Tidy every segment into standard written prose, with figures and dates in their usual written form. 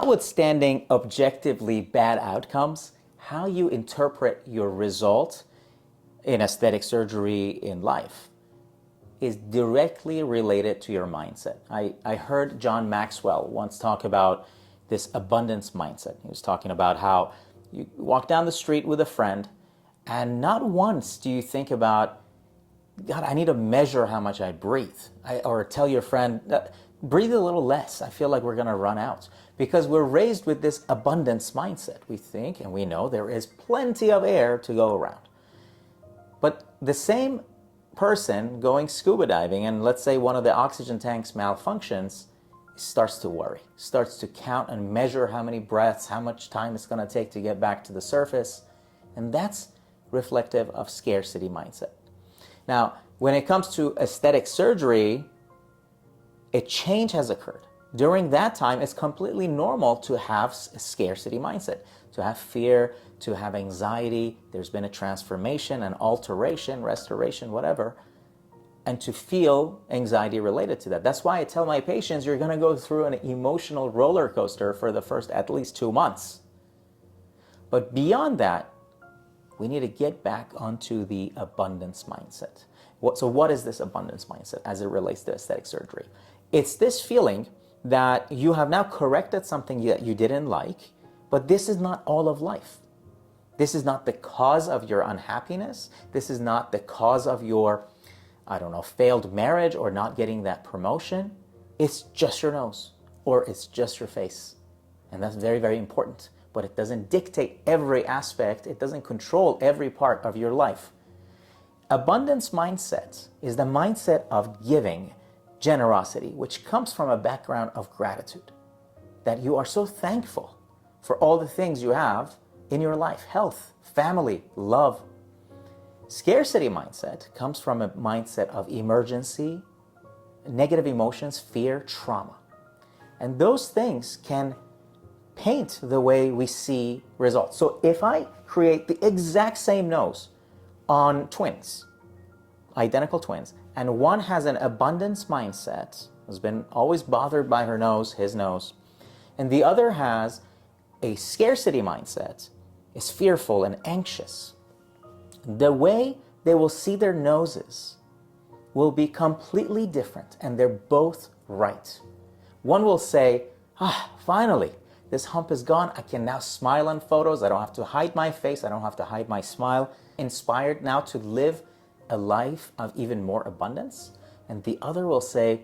Notwithstanding objectively bad outcomes, how you interpret your result in aesthetic surgery in life is directly related to your mindset. I heard John Maxwell once talk about this abundance mindset. He was talking about how you walk down the street with a friend and not once do you think about, God, I need to measure how much I breathe. Or tell your friend, breathe a little less. I feel like we're going to run out. Because we're raised with this abundance mindset. We think and we know there is plenty of air to go around. But the same person going scuba diving, and let's say one of the oxygen tanks malfunctions, starts to worry, starts to count and measure how many breaths, how much time it's going to take to get back to the surface. And that's reflective of scarcity mindset. Now, when it comes to aesthetic surgery, a change has occurred. During that time, it's completely normal to have a scarcity mindset, to have fear, to have anxiety. There's been a transformation, an alteration, restoration, whatever, and to feel anxiety related to that. That's why I tell my patients, you're going to go through an emotional roller coaster for the first at least 2 months. But beyond that, we need to get back onto the abundance mindset. So what is this abundance mindset as it relates to aesthetic surgery? It's this feeling that you have now corrected something that you didn't like, but this is not all of life. This is not the cause of your unhappiness. This is not the cause of your, I don't know, failed marriage or not getting that promotion. It's just your nose or it's just your face. And that's very, very important. But it doesn't dictate every aspect. It doesn't control every part of your life. Abundance mindset is the mindset of giving, generosity, which comes from a background of gratitude. That you are so thankful for all the things you have in your life, health, family, love. Scarcity mindset comes from a mindset of emergency, negative emotions, fear, trauma. And those things can paint the way we see results. So if I create the exact same nose on twins, identical twins, and one has an abundance mindset, has been always bothered by her nose, his nose, and the other has a scarcity mindset, is fearful and anxious, the way they will see their noses will be completely different, and they're both right. One will say, finally, this hump is gone. I can now smile on photos. I don't have to hide my face. I don't have to hide my smile. Inspired now to live a life of even more abundance. And the other will say,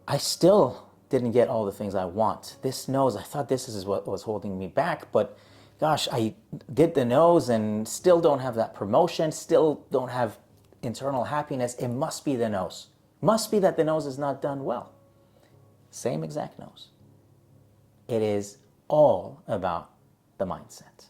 I still didn't get all the things I want. This nose, I thought this is what was holding me back, but gosh, I did the nose and still don't have that promotion, still don't have internal happiness. It must be the nose. Must be that the nose is not done well. Same exact nose. It is all about the mindset.